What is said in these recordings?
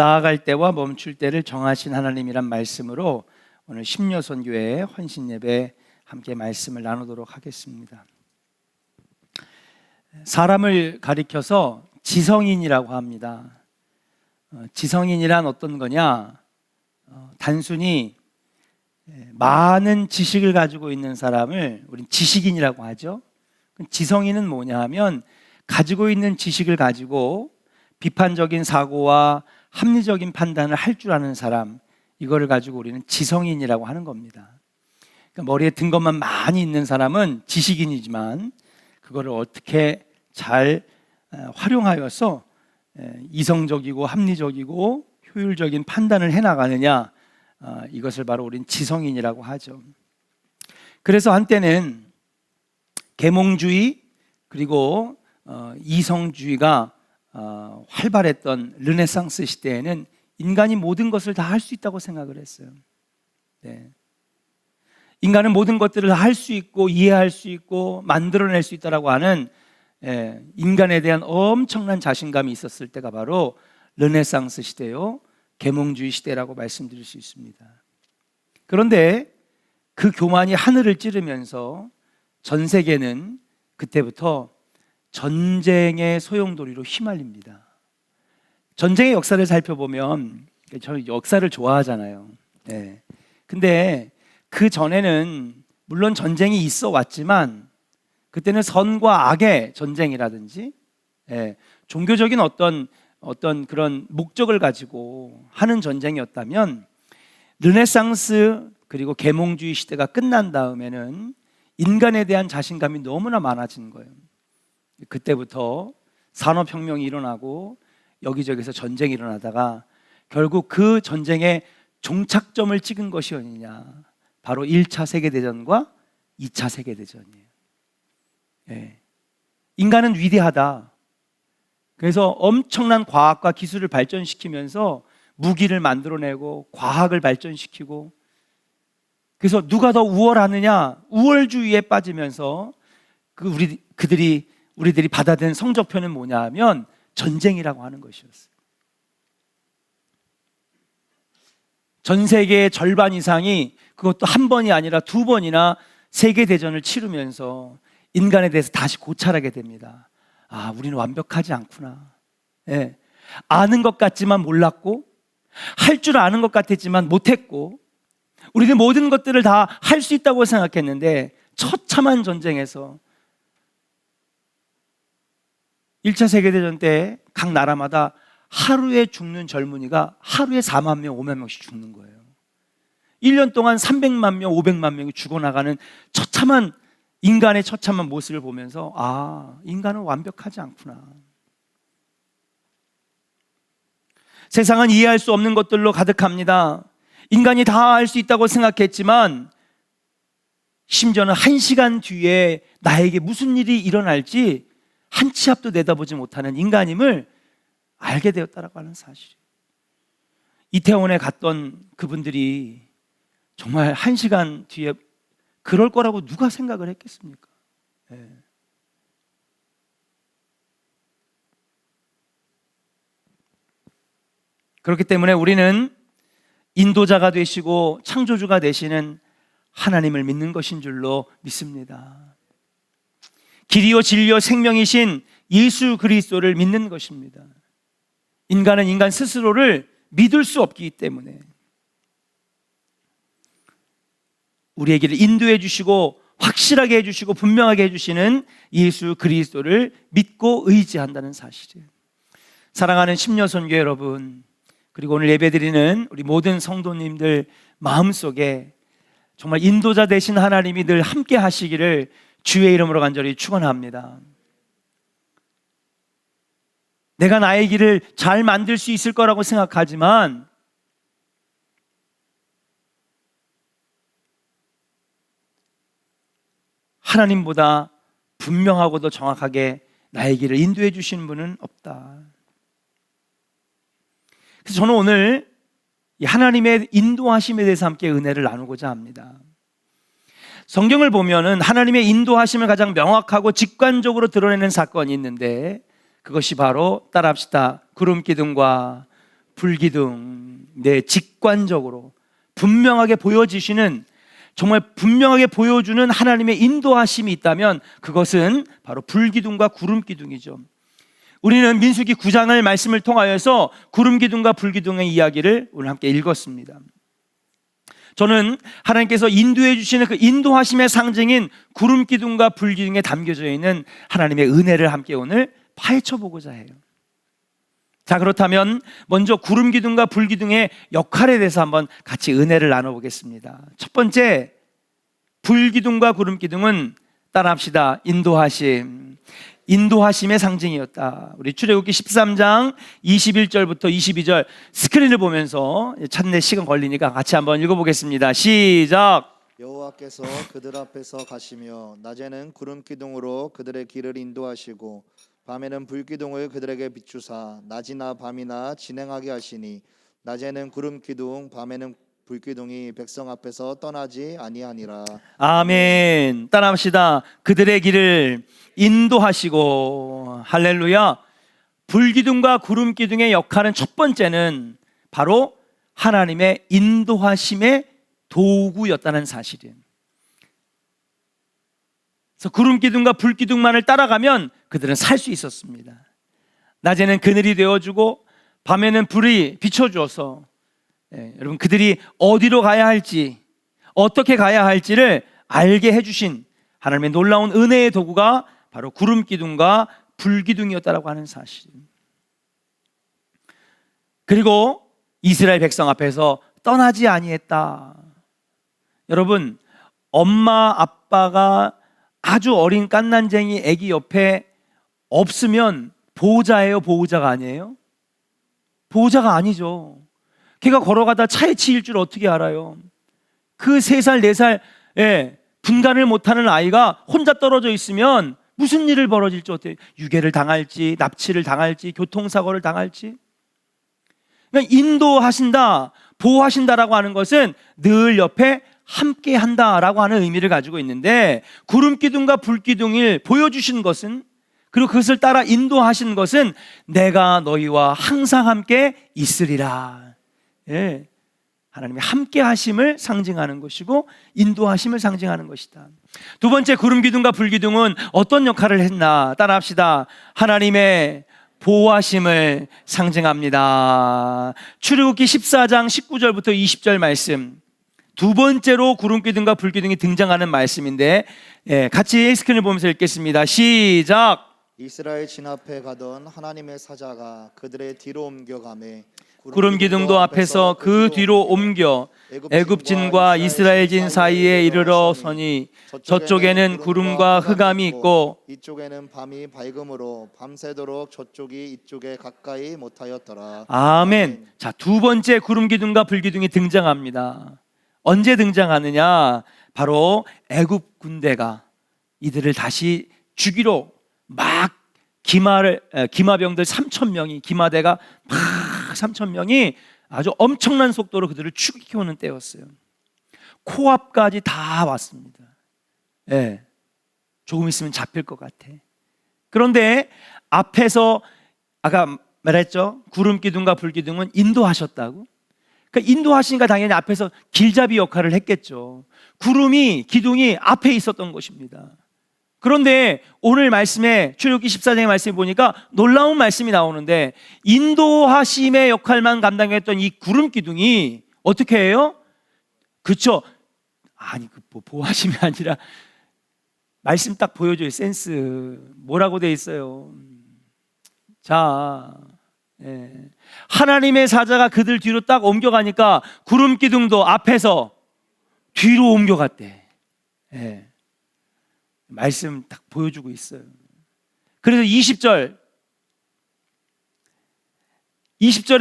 나아갈 때와 멈출 때를 정하신 하나님이란 말씀으로 오늘 심려선교회 헌신예배 함께 말씀을 나누도록 하겠습니다. 사람을 가리켜서 지성인이라고 합니다. 지성인이란 어떤 거냐? 단순히 많은 지식을 가지고 있는 사람을 우린 지식인이라고 하죠. 지성인은 뭐냐 하면 가지고 있는 지식을 가지고 비판적인 사고와 합리적인 판단을 할 줄 아는 사람, 이거를 가지고 우리는 지성인이라고 하는 겁니다. 그러니까 머리에 든 것만 많이 있는 사람은 지식인이지만 그거를 어떻게 잘 활용하여서 이성적이고 합리적이고 효율적인 판단을 해나가느냐, 이것을 바로 우린 지성인이라고 하죠. 그래서 한때는 계몽주의 그리고 이성주의가 활발했던 르네상스 시대에는 인간이 모든 것을 다 할 수 있다고 생각을 했어요. 인간은 모든 것들을 다 할 수 있고 이해할 수 있고 만들어낼 수 있다고 하는 인간에 대한 엄청난 자신감이 있었을 때가 바로 르네상스 시대요, 계몽주의 시대라고 말씀드릴 수 있습니다. 그런데 그 교만이 하늘을 찌르면서 전 세계는 그때부터 전쟁의 소용돌이로 휘말립니다. 전쟁의 역사를 살펴보면, 저는 역사를 좋아하잖아요. 근데 그 전에는 물론 전쟁이 있어 왔지만 그때는 선과 악의 전쟁이라든지 종교적인 어떤 그런 목적을 가지고 하는 전쟁이었다면, 르네상스 그리고 계몽주의 시대가 끝난 다음에는 인간에 대한 자신감이 너무나 많아진 거예요. 그때부터 산업혁명이 일어나고 여기저기서 전쟁이 일어나다가 결국 그 전쟁의 종착점을 찍은 것이 어디냐, 바로 1차 세계대전과 2차 세계대전이에요. 인간은 위대하다. 그래서 엄청난 과학과 기술을 발전시키면서 무기를 만들어내고 과학을 발전시키고, 그래서 누가 더 우월하느냐, 우월주의에 빠지면서 우리들이 받아들인 성적표는 뭐냐 하면 전쟁이라고 하는 것이었어요. 전 세계의 절반 이상이, 그것도 한 번이 아니라 두 번이나 세계대전을 치르면서 인간에 대해서 다시 고찰하게 됩니다. 우리는 완벽하지 않구나. 아는 것 같지만 몰랐고, 할 줄 아는 것 같았지만 못했고, 우리는 모든 것들을 다 할 수 있다고 생각했는데 처참한 전쟁에서 1차 세계대전 때 각 나라마다 하루에 죽는 젊은이가 하루에 4만 명, 5만 명씩 죽는 거예요. 1년 동안 300만 명, 500만 명이 죽어나가는 인간의 처참한 모습을 보면서 인간은 완벽하지 않구나. 세상은 이해할 수 없는 것들로 가득합니다. 인간이 다 할 수 있다고 생각했지만 심지어는 1시간 뒤에 나에게 무슨 일이 일어날지 한 치 앞도 내다보지 못하는 인간임을 알게 되었다라고 하는 사실이에요. 이태원에 갔던 그분들이 정말 1시간 뒤에 그럴 거라고 누가 생각을 했겠습니까? 그렇기 때문에 우리는 인도자가 되시고 창조주가 되시는 하나님을 믿는 것인 줄로 믿습니다. 길이요 진리요 생명이신 예수 그리스도를 믿는 것입니다. 인간은 인간 스스로를 믿을 수 없기 때문에 우리에게를 인도해 주시고 확실하게 해주시고 분명하게 해주시는 예수 그리스도를 믿고 의지한다는 사실이에요. 사랑하는 심려선교 여러분, 그리고 오늘 예배드리는 우리 모든 성도님들 마음속에 정말 인도자 되신 하나님이 늘 함께 하시기를 주의 이름으로 간절히 축원합니다. 내가 나의 길을 잘 만들 수 있을 거라고 생각하지만 하나님보다 분명하고도 정확하게 나의 길을 인도해 주시는 분은 없다. 그래서 저는 오늘 이 하나님의 인도하심에 대해서 함께 은혜를 나누고자 합니다. 성경을 보면은 하나님의 인도하심을 가장 명확하고 직관적으로 드러내는 사건이 있는데, 그것이 바로 따라합시다. 구름 기둥과 불기둥, 직관적으로 분명하게 보여주시는, 정말 분명하게 보여주는 하나님의 인도하심이 있다면 그것은 바로 불기둥과 구름기둥이죠. 우리는 민수기 9장의 말씀을 통하여서 구름기둥과 불기둥의 이야기를 오늘 함께 읽었습니다. 저는 하나님께서 인도해 주시는 그 인도하심의 상징인 구름기둥과 불기둥에 담겨져 있는 하나님의 은혜를 함께 오늘 파헤쳐 보고자 해요. 자, 그렇다면 먼저 구름기둥과 불기둥의 역할에 대해서 한번 같이 은혜를 나눠보겠습니다. 첫 번째, 불기둥과 구름기둥은 따라합시다. 인도하심의 상징이었다. 우리 출애굽기 13장 21절부터 22절 스크린을 보면서 찾는 시간 걸리니까 같이 한번 읽어보겠습니다. 시작. 여호와께서 그들 앞에서 가시며 낮에는 구름기둥으로 그들의 길을 인도하시고 밤에는 불기둥을 그들에게 비추사 낮이나 밤이나 진행하게 하시니 낮에는 구름기둥 밤에는 불기둥이 백성 앞에서 떠나지 아니하니라. 아멘. 따라합시다. 그들의 길을 인도하시고. 할렐루야. 불기둥과 구름기둥의 역할은 첫 번째는 바로 하나님의 인도하심의 도구였다는 사실이에요. 그래서 구름기둥과 불기둥만을 따라가면 그들은 살 수 있었습니다. 낮에는 그늘이 되어주고 밤에는 불이 비춰주어서 여러분, 그들이 어디로 가야 할지, 어떻게 가야 할지를 알게 해주신 하나님의 놀라운 은혜의 도구가 바로 구름기둥과 불기둥이었다라고 하는 사실입니다. 그리고 이스라엘 백성 앞에서 떠나지 아니했다. 여러분, 엄마 아빠가 아주 어린 갓난쟁이 아기 옆에 없으면 보호자예요, 보호자가 아니에요? 보호자가 아니죠. 걔가 걸어가다 차에 치일 줄 어떻게 알아요? 그 3살, 4살 분간을 못하는 아이가 혼자 떨어져 있으면 무슨 일을 벌어질지 어때요? 유괴를 당할지, 납치를 당할지, 교통사고를 당할지. 그러니까 인도하신다, 보호하신다라고 하는 것은 늘 옆에 함께 한다라고 하는 의미를 가지고 있는데, 구름기둥과 불기둥을 보여주신 것은, 그리고 그것을 따라 인도하신 것은 내가 너희와 항상 함께 있으리라. 하나님의 함께 하심을 상징하는 것이고 인도하심을 상징하는 것이다. 두 번째, 구름기둥과 불기둥은 어떤 역할을 했나? 따라합시다. 하나님의 보호하심을 상징합니다. 출애굽기 14장 19절부터 20절 말씀, 두 번째로 구름기둥과 불기둥이 등장하는 말씀인데 같이 스크린을 보면서 읽겠습니다. 시작. 이스라엘 진 앞에 가던 하나님의 사자가 그들의 뒤로 옮겨가매 구름기둥도 앞에서 그 뒤로 옮겨 애굽진과 이스라엘진 사이에 이르러 서니 저쪽에는 구름과 흑암이 있고 이쪽에는 밤이 밝음으로 밤새도록 저쪽이 이쪽에 가까이 못하였더라. 아멘. 자, 두 번째 구름기둥과 불기둥이 등장합니다. 언제 등장하느냐? 바로 애굽 군대가 이들을 다시 죽이러 막 기마병들 3,000명이, 기마대가 막 3,000명이 아주 엄청난 속도로 그들을 추격해오는 때였어요. 코앞까지 다 왔습니다. 조금 있으면 잡힐 것 같아. 그런데 앞에서 아까 말했죠, 구름기둥과 불기둥은 인도하셨다고. 그러니까 인도하시니까 당연히 앞에서 길잡이 역할을 했겠죠. 구름이, 기둥이 앞에 있었던 것입니다. 그런데 오늘 말씀에, 출애굽기 14장의 말씀에 보니까 놀라운 말씀이 나오는데, 인도하심의 역할만 감당했던 이 구름기둥이 어떻게 해요? 그쵸? 아니, 보호하심이 아니라 말씀 딱 보여줘요. 센스 뭐라고 돼 있어요? 자, 하나님의 사자가 그들 뒤로 딱 옮겨가니까 구름기둥도 앞에서 뒤로 옮겨갔대. 말씀 딱 보여주고 있어요. 그래서 20절에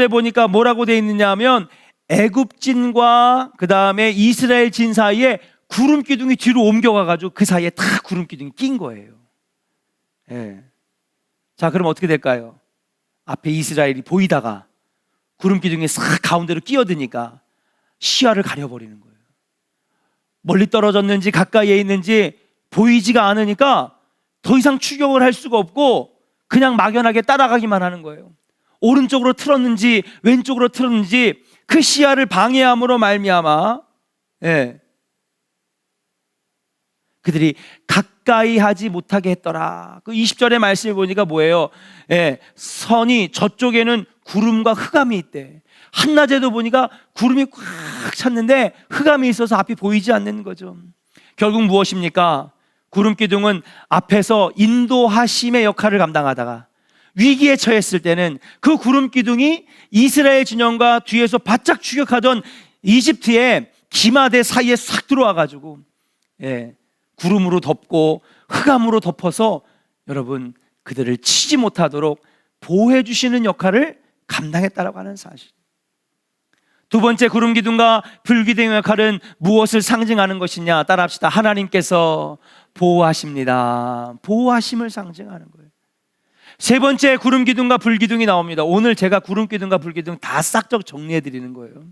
보니까 뭐라고 돼 있느냐 하면, 애굽진과 그 다음에 이스라엘진 사이에 구름기둥이 뒤로 옮겨가가지고 그 사이에 다 구름기둥이 낀 거예요. 자, 그럼 어떻게 될까요? 앞에 이스라엘이 보이다가 구름기둥이 싹 가운데로 끼어드니까 시야를 가려버리는 거예요. 멀리 떨어졌는지 가까이에 있는지 보이지가 않으니까 더 이상 추격을 할 수가 없고 그냥 막연하게 따라가기만 하는 거예요. 오른쪽으로 틀었는지 왼쪽으로 틀었는지 그 시야를 방해함으로 말미암아 그들이 가까이 하지 못하게 했더라. 그 20절의 말씀을 보니까 뭐예요? 선이 저쪽에는 구름과 흑암이 있대. 한낮에도 보니까 구름이 꽉 찼는데 흑암이 있어서 앞이 보이지 않는 거죠. 결국 무엇입니까? 구름 기둥은 앞에서 인도하심의 역할을 감당하다가 위기에 처했을 때는 그 구름 기둥이 이스라엘 진영과 뒤에서 바짝 추격하던 이집트의 기마대 사이에 싹 들어와 가지고 구름으로 덮고 흑암으로 덮어서 여러분 그들을 치지 못하도록 보호해 주시는 역할을 감당했다라고 하는 사실. 두 번째 구름 기둥과 불 기둥의 역할은 무엇을 상징하는 것이냐? 따라합시다. 하나님께서 보호하십니다. 보호하심을 상징하는 거예요. 세 번째 구름 기둥과 불 기둥이 나옵니다. 오늘 제가 구름 기둥과 불 기둥 다 싹적 정리해 드리는 거예요.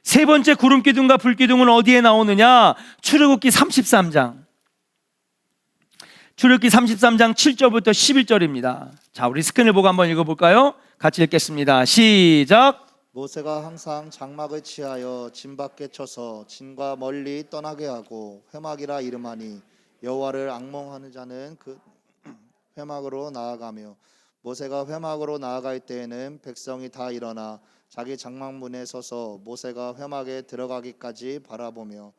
세 번째 구름 기둥과 불 기둥은 어디에 나오느냐? 출애굽기 33장. 출애굽기 33장 7절부터 11절입니다. 자, 우리 스크린을 보고 한번 읽어볼까요? 같이 읽겠습니다. 시작. 모세가 항상 장막을 취하여 진 밖에 쳐서 진과 멀리 떠나게 하고 회막이라 이름하니 여호와를 앙몽하는 자는 그 회막으로 나아가며 모세가 회막으로 나아갈 때에는 백성이 다 일어나 자기 장막문에 서서 모세가 회막에 들어가기까지 바라보며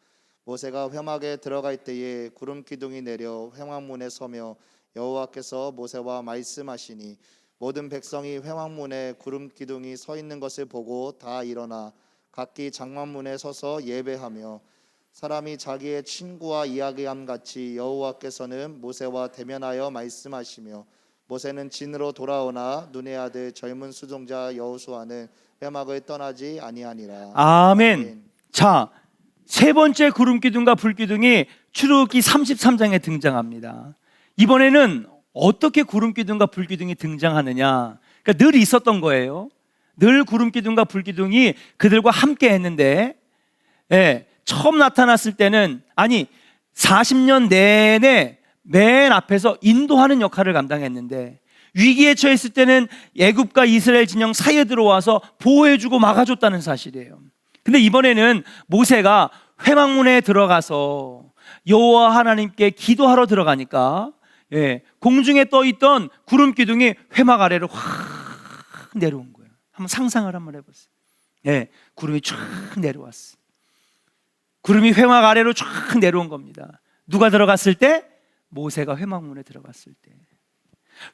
모세가 회막에 들어갈 때에 구름 기둥이 내려 회막문에 서며 여호와께서 모세와 말씀하시니 모든 백성이 회막문에 구름 기둥이 서 있는 것을 보고 다 일어나 각기 장막문에 서서 예배하며 사람이 자기의 친구와 이야기함 같이 여호와께서는 모세와 대면하여 말씀하시며 모세는 진으로 돌아오나 눈의 아들 젊은 수종자 여호수아는 회막을 떠나지 아니하니라. 아멘. 자, 세 번째 구름 기둥과 불 기둥이 출애굽기 33장에 등장합니다. 이번에는 어떻게 구름 기둥과 불 기둥이 등장하느냐? 그러니까 늘 있었던 거예요. 늘 구름 기둥과 불 기둥이 그들과 함께 했는데 처음 나타났을 때는 40년 내내 맨 앞에서 인도하는 역할을 감당했는데 위기에 처했을 때는 애굽과 이스라엘 진영 사이에 들어와서 보호해주고 막아줬다는 사실이에요. 근데 이번에는 모세가 회막문에 들어가서 여호와 하나님께 기도하러 들어가니까 공중에 떠있던 구름 기둥이 회막 아래로 확 내려온 거예요. 한번 상상을 한번 해보세요. 구름이 쫙 내려왔어. 구름이 회막 아래로 쫙 내려온 겁니다. 누가 들어갔을 때? 모세가 회막문에 들어갔을 때.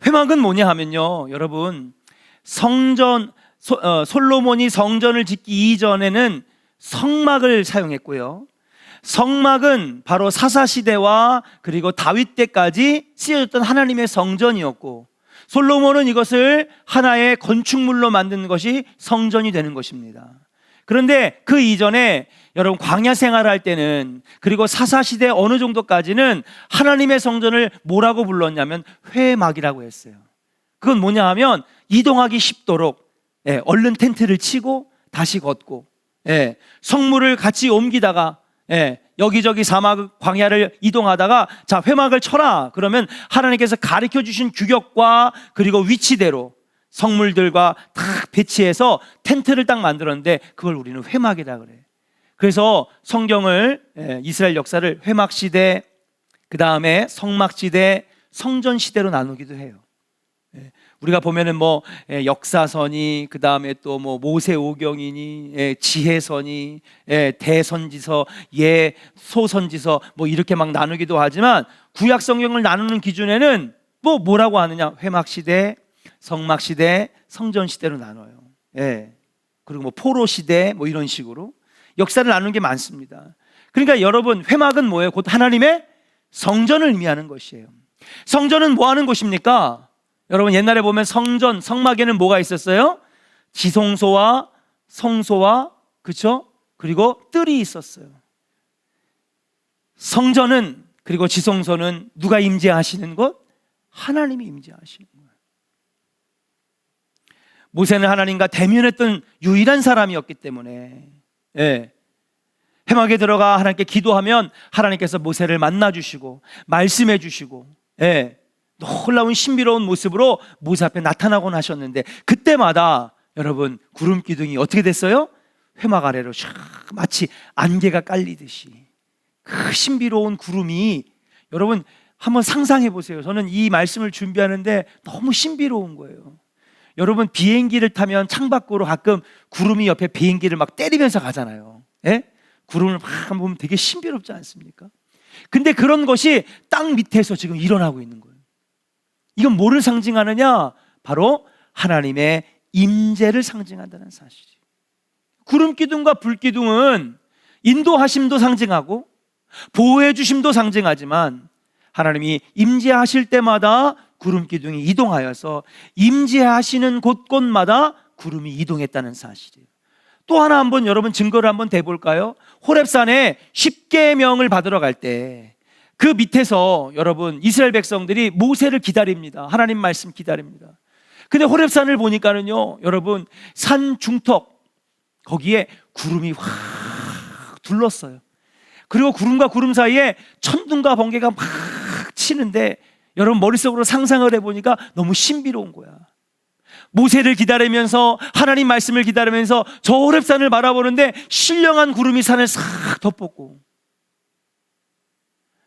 회막은 뭐냐 하면요, 여러분, 솔로몬이 성전을 짓기 이전에는 성막을 사용했고요. 성막은 바로 사사시대와 그리고 다윗 때까지 쓰여졌던 하나님의 성전이었고, 솔로몬은 이것을 하나의 건축물로 만든 것이 성전이 되는 것입니다. 그런데 그 이전에 여러분 광야 생활할 때는, 그리고 사사시대 어느 정도까지는 하나님의 성전을 뭐라고 불렀냐면 회막이라고 했어요. 그건 뭐냐 하면 이동하기 쉽도록 얼른 텐트를 치고 다시 걷고 성물을 같이 옮기다가 여기저기 사막 광야를 이동하다가 자, 회막을 쳐라 그러면 하나님께서 가르쳐 주신 규격과 그리고 위치대로 성물들과 딱 배치해서 텐트를 딱 만들었는데 그걸 우리는 회막이라 그래. 그래서 성경을, 이스라엘 역사를 회막시대, 그 다음에 성막시대, 성전시대로 나누기도 해요. 우리가 보면은 뭐 역사서니, 그 다음에 또 뭐 모세오경이니, 지혜서니, 대선지서, 소선지서 뭐 이렇게 막 나누기도 하지만 구약 성경을 나누는 기준에는 뭐라고 하느냐? 회막시대, 성막시대, 성전시대로 나눠요. 그리고 뭐 포로시대 뭐 이런 식으로 역사를 나누는 게 많습니다. 그러니까 여러분, 회막은 뭐예요? 곧 하나님의 성전을 의미하는 것이에요. 성전은 뭐 하는 곳입니까? 여러분, 옛날에 보면 성전, 성막에는 뭐가 있었어요? 지성소와 성소와, 그렇죠? 그리고 뜰이 있었어요. 성전은, 그리고 지성소는 누가 임재하시는 곳? 하나님이 임재하시는 거예요. 모세는 하나님과 대면했던 유일한 사람이었기 때문에 회막에 들어가 하나님께 기도하면 하나님께서 모세를 만나 주시고 말씀해 주시고 놀라운 신비로운 모습으로 모세 앞에 나타나곤 하셨는데, 그때마다 여러분 구름 기둥이 어떻게 됐어요? 회막 아래로 샥 마치 안개가 깔리듯이 그 신비로운 구름이, 여러분 한번 상상해 보세요. 저는 이 말씀을 준비하는데 너무 신비로운 거예요. 여러분 비행기를 타면 창밖으로 가끔 구름이 옆에 비행기를 막 때리면서 가잖아요. 예? 구름을 막 보면 되게 신비롭지 않습니까? 근데 그런 것이 땅 밑에서 지금 일어나고 있는 거예요. 이건 뭐를 상징하느냐? 바로 하나님의 임재를 상징한다는 사실이에요. 구름 기둥과 불 기둥은 인도하심도 상징하고 보호해 주심도 상징하지만, 하나님이 임재하실 때마다 구름 기둥이 이동하여서 임재하시는 곳곳마다 구름이 이동했다는 사실이에요. 또 하나 한번 여러분 증거를 한번 대볼까요? 호렙산에 십계명을 받으러 갈 때 그 밑에서 여러분 이스라엘 백성들이 모세를 기다립니다. 하나님 말씀 기다립니다. 근데 호렙산을 보니까는요, 여러분 산 중턱 거기에 구름이 확 둘렀어요. 그리고 구름과 구름 사이에 천둥과 번개가 막 치는데, 여러분 머릿속으로 상상을 해보니까 너무 신비로운 거야. 모세를 기다리면서 하나님 말씀을 기다리면서 저 호렙산을 바라보는데 신령한 구름이 산을 싹 덮었고,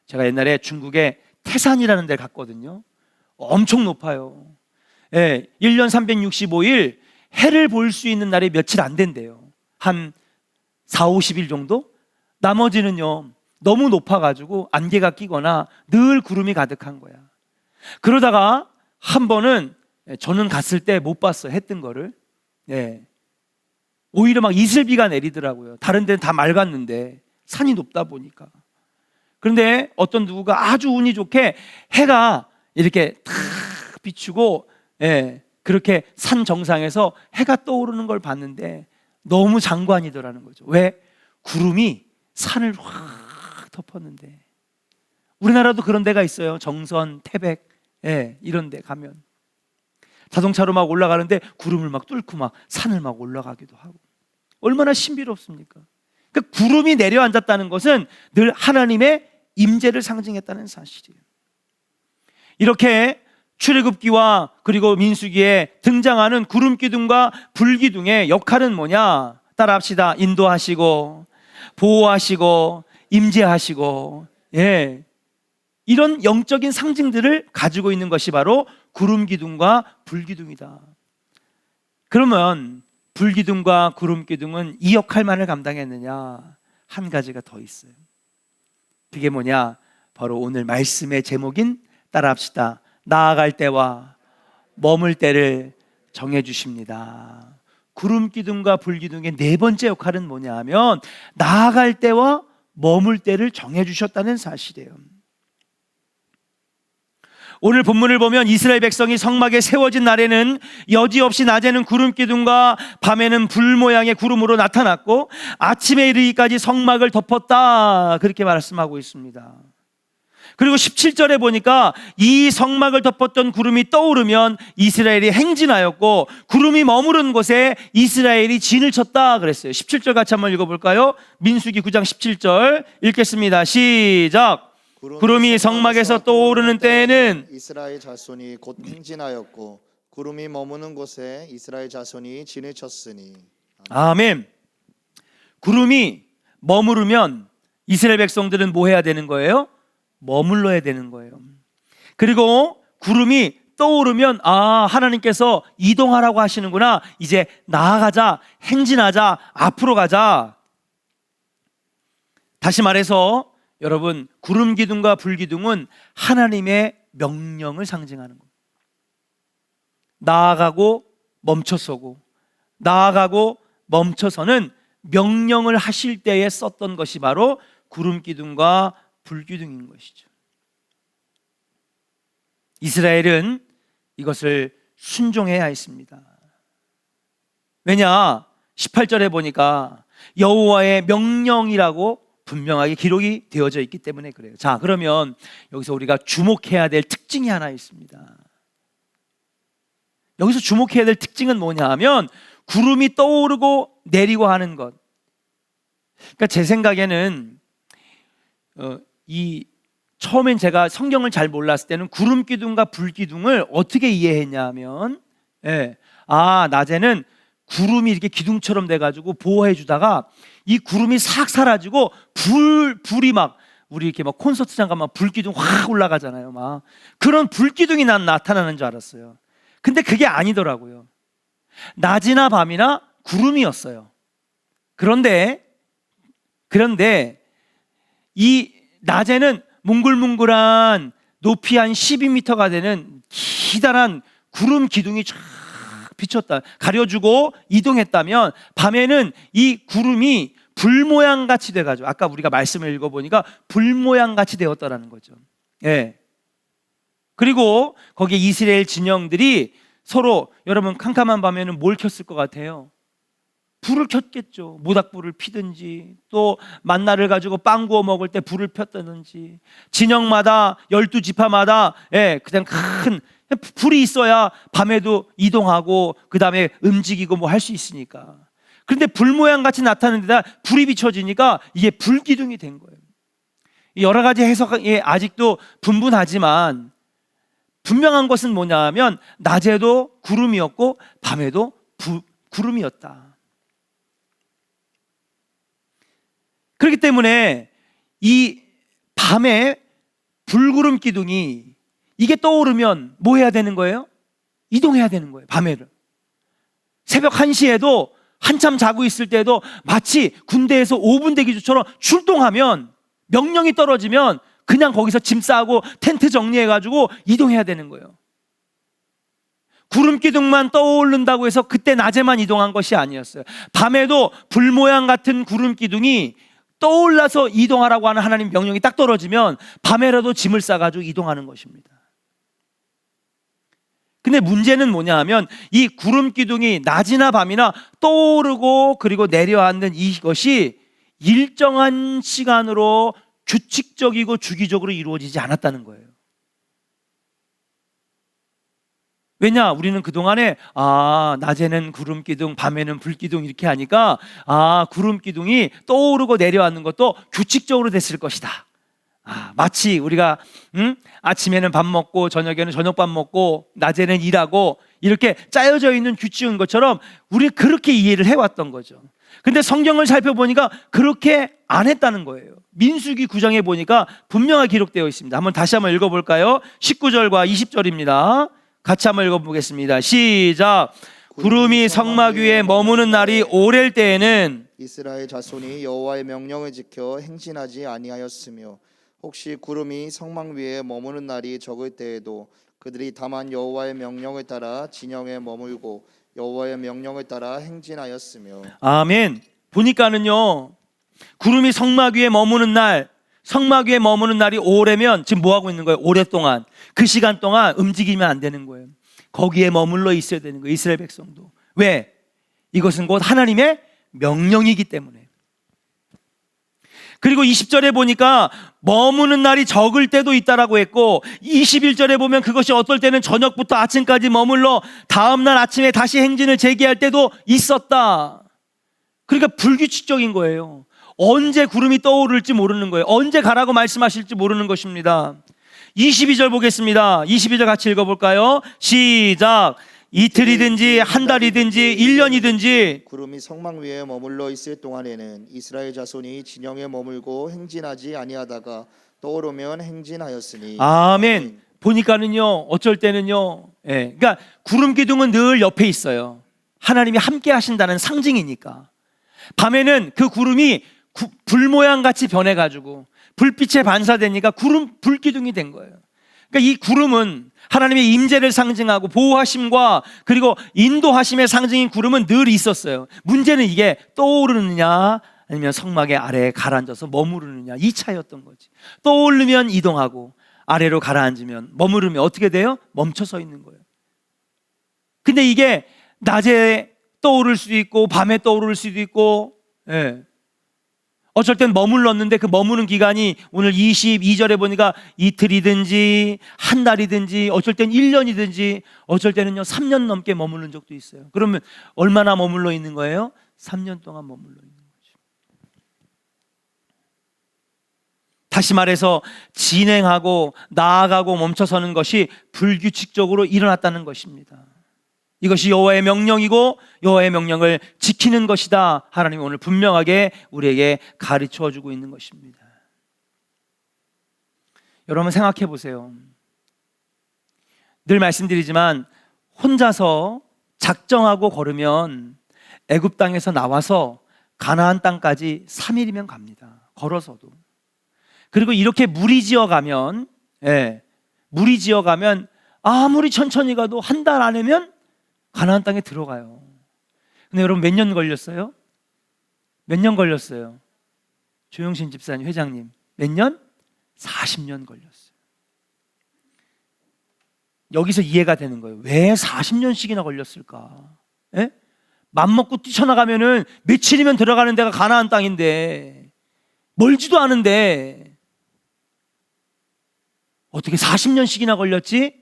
제가 옛날에 중국에 태산이라는 데를 갔거든요. 엄청 높아요. 예, 1년 365일 해를 볼 수 있는 날이 며칠 안 된대요. 한 4, 50일 정도? 나머지는요 너무 높아가지고 안개가 끼거나 늘 구름이 가득한 거야. 그러다가 한 번은 저는 갔을 때 못 봤어요, 해 뜬 거를. 예. 오히려 막 이슬비가 내리더라고요. 다른 데는 다 맑았는데 산이 높다 보니까. 그런데 어떤 누구가 아주 운이 좋게 해가 이렇게 탁 비추고, 예, 그렇게 산 정상에서 해가 떠오르는 걸 봤는데 너무 장관이더라는 거죠. 왜? 구름이 산을 확 덮었는데. 우리나라도 그런 데가 있어요. 정선, 태백, 예, 이런 데 가면 자동차로 막 올라가는데 구름을 막 뚫고 막 산을 막 올라가기도 하고. 얼마나 신비롭습니까? 그러니까 구름이 내려앉았다는 것은 늘 하나님의 임재를 상징했다는 사실이에요. 이렇게 출애굽기와 그리고 민수기에 등장하는 구름 기둥과 불 기둥의 역할은 뭐냐? 따라합시다. 인도하시고 보호하시고 임재하시고, 예, 이런 영적인 상징들을 가지고 있는 것이 바로 구름 기둥과 불 기둥이다. 그러면 불 기둥과 구름 기둥은 이 역할만을 감당했느냐? 한 가지가 더 있어요. 그게 뭐냐? 바로 오늘 말씀의 제목인, 따라합시다, 나아갈 때와 머물 때를 정해 주십니다. 구름 기둥과 불 기둥의 네 번째 역할은 뭐냐 하면 나아갈 때와 머물 때를 정해 주셨다는 사실이에요. 오늘 본문을 보면 이스라엘 백성이 성막에 세워진 날에는 여지없이 낮에는 구름 기둥과 밤에는 불 모양의 구름으로 나타났고 아침에 이르기까지 성막을 덮었다, 그렇게 말씀하고 있습니다. 그리고 17절에 보니까 이 성막을 덮었던 구름이 떠오르면 이스라엘이 행진하였고 구름이 머무른 곳에 이스라엘이 진을 쳤다 그랬어요. 17절 같이 한번 읽어볼까요? 민수기 9장 17절 읽겠습니다. 시작. 구름이 성막에서 떠오르는 때에는 이스라엘 자손이 곧 행진하였고 구름이 머무는 곳에 이스라엘 자손이 진을 쳤으니. 아멘. 구름이 머무르면 이스라엘 백성들은 뭐 해야 되는 거예요? 머물러야 되는 거예요. 그리고 구름이 떠오르면 하나님께서 이동하라고 하시는구나, 이제 나아가자, 행진하자, 앞으로 가자. 다시 말해서 여러분, 구름 기둥과 불 기둥은 하나님의 명령을 상징하는 겁니다. 나아가고 멈춰서고, 나아가고 멈춰서는 명령을 하실 때에 썼던 것이 바로 구름 기둥과 불 기둥인 것이죠. 이스라엘은 이것을 순종해야 했습니다. 왜냐? 18절에 보니까 여호와의 명령이라고 분명하게 기록이 되어져 있기 때문에 그래요. 자, 그러면 여기서 우리가 주목해야 될 특징이 하나 있습니다. 여기서 주목해야 될 특징은 뭐냐 하면 구름이 떠오르고 내리고 하는 것. 그러니까 제 생각에는 이 처음엔 제가 성경을 잘 몰랐을 때는 구름 기둥과 불 기둥을 어떻게 이해했냐면, 낮에는 구름이 이렇게 기둥처럼 돼가지고 보호해 주다가 이 구름이 싹 사라지고 불이 막 우리 이렇게 막 콘서트장 가면 불기둥 확 올라가잖아요. 막 그런 불기둥이 나타나는 줄 알았어요. 근데 그게 아니더라고요. 낮이나 밤이나 구름이었어요. 그런데 이 낮에는 뭉글뭉글한 높이 한 12m가 되는 기다란 구름 기둥이 쫙 비쳤다, 가려주고 이동했다면, 밤에는 이 구름이 불 모양 같이 돼가지고, 아까 우리가 말씀을 읽어보니까 불 모양 같이 되었다라는 거죠. 그리고 거기에 이스라엘 진영들이 서로, 여러분 캄캄한 밤에는 뭘 켰을 것 같아요? 불을 켰겠죠. 모닥불을 피든지, 또 만나를 가지고 빵 구워 먹을 때 불을 폈다든지, 진영마다 12지파마다 그냥 큰 불이 있어야 밤에도 이동하고 그 다음에 움직이고 뭐 할 수 있으니까. 그런데 불 모양 같이 나타나는 데다 불이 비춰지니까 이게 불기둥이 된 거예요. 여러 가지 해석이 아직도 분분하지만 분명한 것은 뭐냐면 낮에도 구름이었고 밤에도 구름이었다. 그렇기 때문에 이 밤에 불구름 기둥이 이게 떠오르면 뭐 해야 되는 거예요? 이동해야 되는 거예요. 밤에를. 새벽 1시에도 한참 자고 있을 때도 마치 군대에서 5분 대기조처럼 출동하면, 명령이 떨어지면 그냥 거기서 짐 싸고 텐트 정리해가지고 이동해야 되는 거예요. 구름 기둥만 떠오른다고 해서 그때 낮에만 이동한 것이 아니었어요. 밤에도 불 모양 같은 구름 기둥이 떠올라서 이동하라고 하는 하나님 명령이 딱 떨어지면 밤에라도 짐을 싸가지고 이동하는 것입니다. 근데 문제는 뭐냐 하면 이 구름 기둥이 낮이나 밤이나 떠오르고 그리고 내려앉는 이것이 일정한 시간으로 규칙적이고 주기적으로 이루어지지 않았다는 거예요. 왜냐? 우리는 그동안에 낮에는 구름 기둥, 밤에는 불 기둥 이렇게 하니까 구름 기둥이 떠오르고 내려앉는 것도 규칙적으로 됐을 것이다. 마치 우리가 아침에는 밥 먹고 저녁에는 저녁밥 먹고 낮에는 일하고 이렇게 짜여져 있는 규칙인 것처럼 우리는 그렇게 이해를 해왔던 거죠. 근데 성경을 살펴보니까 그렇게 안 했다는 거예요. 민수기 9장에 보니까 분명하게 기록되어 있습니다. 다시 한번 읽어볼까요? 19절과 20절입니다. 같이 한번 읽어보겠습니다. 시작. 구름이 성막 위에 머무는 날이 오랠 때에는 이스라엘 자손이 여호와의 명령을 지켜 행진하지 아니하였으며, 혹시 구름이 성막 위에 머무는 날이 적을 때에도 그들이 다만 여호와의 명령을 따라 진영에 머물고 여호와의 명령을 따라 행진하였으며. 아멘. 보니까는요, 구름이 성막 위에 머무는 날이 오래면 지금 뭐 하고 있는 거예요? 오랫동안 그 시간 동안 움직이면 안 되는 거예요. 거기에 머물러 있어야 되는 거예요. 이스라엘 백성도. 왜? 이것은 곧 하나님의 명령이기 때문에. 그리고 20절에 보니까 머무는 날이 적을 때도 있다라고 했고, 21절에 보면 그것이 어떨 때는 저녁부터 아침까지 머물러 다음날 아침에 다시 행진을 재개할 때도 있었다. 그러니까 불규칙적인 거예요. 언제 구름이 떠오를지 모르는 거예요. 언제 가라고 말씀하실지 모르는 것입니다. 22절 보겠습니다. 22절 같이 읽어볼까요? 시작. 이틀이든지 한 달이든지 1년이든지 구름이 성막 위에 머물러 있을 동안에는 이스라엘 자손이 진영에 머물고 행진하지 아니하다가 떠오르면 행진하였으니. 아멘. 보니까는요, 어쩔 때는요, 그러니까 구름 기둥은 늘 옆에 있어요. 하나님이 함께 하신다는 상징이니까. 밤에는 그 구름이 불 모양 같이 변해가지고 불빛에 반사되니까 불 기둥이 된 거예요. 그러니까 이 구름은 하나님의 임재를 상징하고 보호하심과 그리고 인도하심의 상징인 구름은 늘 있었어요. 문제는 이게 떠오르느냐 아니면 성막의 아래에 가라앉아서 머무르느냐, 이 차이였던 거지. 떠오르면 이동하고 아래로 가라앉으면, 머무르면 어떻게 돼요? 멈춰서 있는 거예요. 근데 이게 낮에 떠오를 수도 있고 밤에 떠오를 수도 있고, 어쩔 땐 머물렀는데 그 머무는 기간이 오늘 22절에 보니까 이틀이든지 한 달이든지 어쩔 땐 1년이든지 어쩔 때는요 3년 넘게 머무른 적도 있어요. 그러면 얼마나 머물러 있는 거예요? 3년 동안 머물러 있는 거죠. 다시 말해서 진행하고 나아가고 멈춰서는 것이 불규칙적으로 일어났다는 것입니다. 이것이 여호와의 명령이고 여호와의 명령을 지키는 것이다. 하나님이 오늘 분명하게 우리에게 가르쳐 주고 있는 것입니다. 여러분 생각해 보세요. 늘 말씀드리지만 혼자서 작정하고 걸으면 애굽 땅에서 나와서 가나안 땅까지 3일이면 갑니다. 걸어서도. 그리고 이렇게 무리지어 가면 아무리 천천히 가도 한 달 안에면 가나안 땅에 들어가요. 근데 여러분 몇 년 걸렸어요? 몇 년 걸렸어요? 조영신 집사님, 회장님 몇 년? 40년 걸렸어요. 여기서 이해가 되는 거예요. 왜 40년씩이나 걸렸을까? 맘먹고 뛰쳐나가면은 며칠이면 들어가는 데가 가나안 땅인데 멀지도 않은데 어떻게 40년씩이나 걸렸지?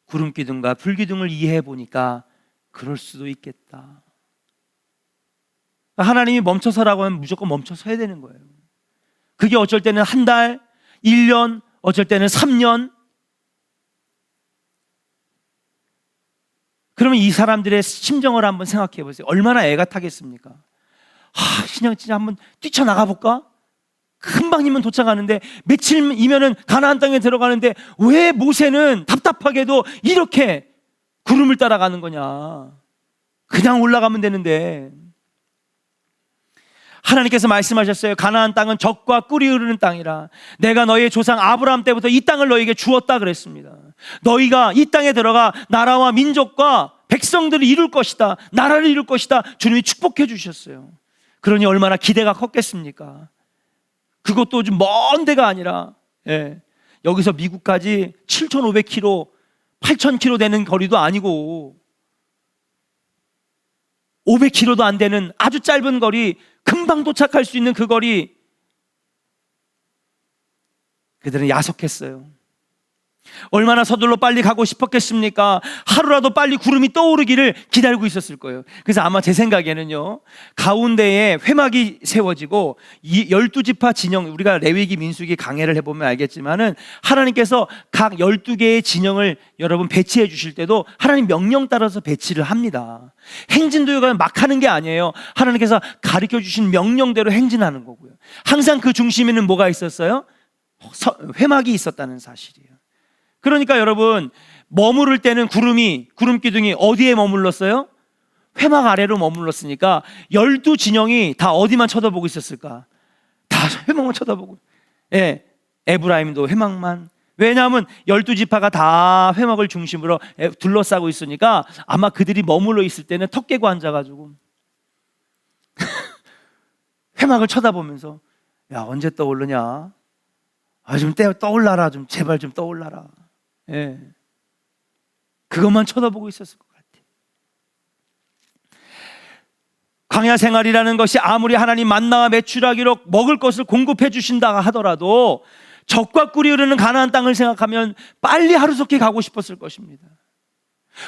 구름기둥과 불기둥을 이해해 보니까 그럴 수도 있겠다. 하나님이 멈춰서라고 하면 무조건 멈춰서 해야 되는 거예요. 그게 어쩔 때는 한 달, 1년, 어쩔 때는 3년. 그러면 이 사람들의 심정을 한번 생각해 보세요. 얼마나 애가 타겠습니까? 그냥 진짜 한번 뛰쳐나가 볼까? 금방이면 도착하는데 며칠이면은 가나안 땅에 들어가는데 왜 모세는 답답하게도 이렇게 구름을 따라가는 거냐? 그냥 올라가면 되는데. 하나님께서 말씀하셨어요. 가나안 땅은 젖과 꿀이 흐르는 땅이라. 내가 너희의 조상 아브라함 때부터 이 땅을 너희에게 주었다 그랬습니다. 너희가 이 땅에 들어가 나라와 민족과 백성들을 이룰 것이다. 나라를 이룰 것이다. 주님이 축복해 주셨어요. 그러니 얼마나 기대가 컸겠습니까? 그것도 좀 먼 데가 아니라 여기서 미국까지 7,500km, 8,000km 되는 거리도 아니고 500km도 안 되는 아주 짧은 거리, 금방 도착할 수 있는 그 거리. 그들은 야속했어요. 얼마나 서둘러 빨리 가고 싶었겠습니까? 하루라도 빨리 구름이 떠오르기를 기다리고 있었을 거예요. 그래서 아마 제 생각에는요, 가운데에 회막이 세워지고 이 12지파 진영, 우리가 레위기 민수기 강해를 해보면 알겠지만은 하나님께서 각 12개의 진영을 여러분 배치해 주실 때도 하나님 명령 따라서 배치를 합니다. 행진도가 막 하는 게 아니에요. 하나님께서 가르쳐 주신 명령대로 행진하는 거고요. 항상 그 중심에는 뭐가 있었어요? 회막이 있었다는 사실이에요. 그러니까 여러분 머무를 때는 구름기둥이 어디에 머물렀어요? 회막 아래로 머물렀으니까 12진영이 다 어디만 쳐다보고 있었을까? 다 회막만 쳐다보고. 에브라임도 회막만. 왜냐하면 12지파가 다 회막을 중심으로 둘러싸고 있으니까 아마 그들이 머물러 있을 때는 턱 깨고 앉아가지고 회막을 쳐다보면서 야, 언제 떠오르냐? 좀 떠올라라. 좀 제발 좀 떠올라라. 그것만 쳐다보고 있었을 것 같아요. 광야 생활이라는 것이 아무리 하나님 만나와 메추라기로 먹을 것을 공급해 주신다 하더라도 젖과 꿀이 흐르는 가나안 땅을 생각하면 빨리 하루속히 가고 싶었을 것입니다.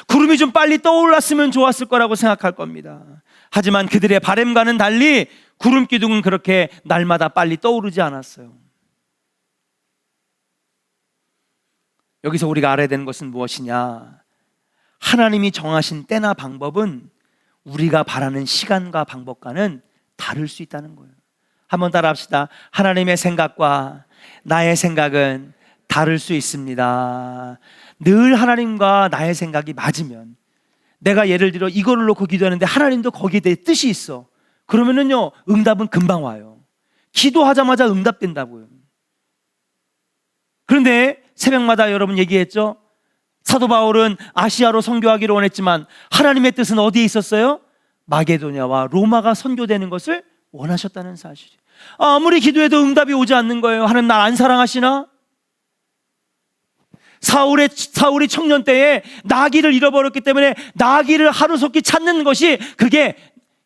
구름이 좀 빨리 떠올랐으면 좋았을 거라고 생각할 겁니다. 하지만 그들의 바람과는 달리 구름 기둥은 그렇게 날마다 빨리 떠오르지 않았어요. 여기서 우리가 알아야 되는 것은 무엇이냐? 하나님이 정하신 때나 방법은 우리가 바라는 시간과 방법과는 다를 수 있다는 거예요. 한번 따라 합시다. 하나님의 생각과 나의 생각은 다를 수 있습니다. 늘 하나님과 나의 생각이 맞으면, 내가 예를 들어 이거를 놓고 기도하는데 하나님도 거기에 대해 뜻이 있어. 그러면은요, 응답은 금방 와요. 기도하자마자 응답된다고요. 그런데 새벽마다 여러분 얘기했죠? 사도 바울은 아시아로 선교하기를 원했지만 하나님의 뜻은 어디에 있었어요? 마게도냐와 로마가 선교되는 것을 원하셨다는 사실이에요. 아무리 기도해도 응답이 오지 않는 거예요. 하나님 날 안 사랑하시나? 사울이 청년 때에 나귀를 잃어버렸기 때문에 나귀를 하루속히 찾는 것이 그게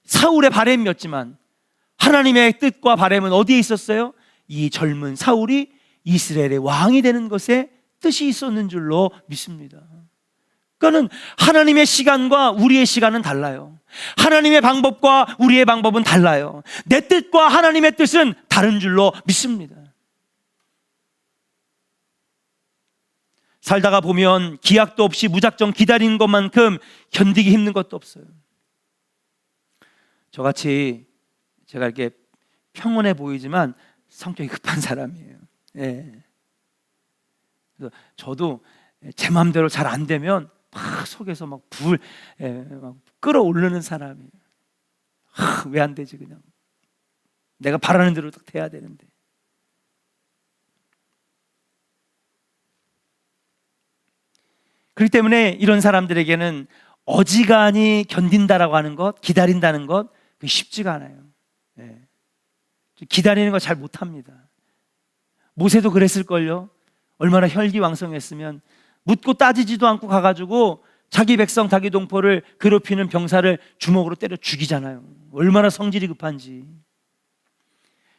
사울의 바람이었지만 하나님의 뜻과 바람은 어디에 있었어요? 이 젊은 사울이 이스라엘의 왕이 되는 것에 뜻이 있었는 줄로 믿습니다. 그러니까 하나님의 시간과 우리의 시간은 달라요. 하나님의 방법과 우리의 방법은 달라요. 내 뜻과 하나님의 뜻은 다른 줄로 믿습니다. 살다가 보면 기약도 없이 무작정 기다리는 것만큼 견디기 힘든 것도 없어요. 저같이 제가 이렇게 평온해 보이지만 성격이 급한 사람이에요. 예. 그래서 저도 제 마음대로 잘 안 되면 막 속에서 막 막 끌어오르는 사람이에요. 왜 안 되지 그냥. 내가 바라는 대로 딱 돼야 되는데. 그렇기 때문에 이런 사람들에게는 어지간히 견딘다라고 하는 것, 기다린다는 것 그게 쉽지가 않아요. 예. 기다리는 거 잘 못합니다. 모세도 그랬을걸요. 얼마나 혈기왕성했으면 묻고 따지지도 않고 가가지고 자기 백성 자기 동포를 괴롭히는 병사를 주먹으로 때려 죽이잖아요. 얼마나 성질이 급한지.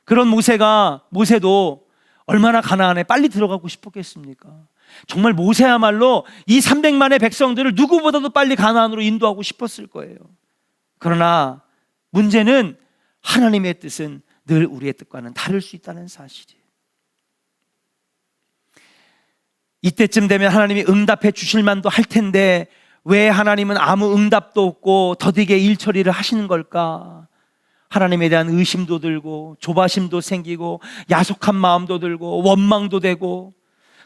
그런 모세도 얼마나 가나안에 빨리 들어가고 싶었겠습니까? 정말 모세야말로 이 300만의 백성들을 누구보다도 빨리 가나안으로 인도하고 싶었을 거예요. 그러나 문제는 하나님의 뜻은 늘 우리의 뜻과는 다를 수 있다는 사실이에요. 이때쯤 되면 하나님이 응답해 주실 만도 할 텐데 왜 하나님은 아무 응답도 없고 더디게 일 처리를 하시는 걸까? 하나님에 대한 의심도 들고 조바심도 생기고 야속한 마음도 들고 원망도 되고